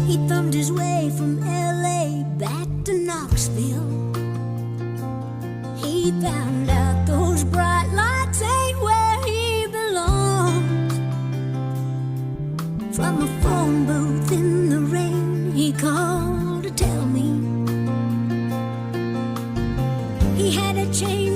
He thumbed his way from LA back to Knoxville. He found out those bright lights ain't where he belongs. From a phone booth in the rain, he called to tell me he had a change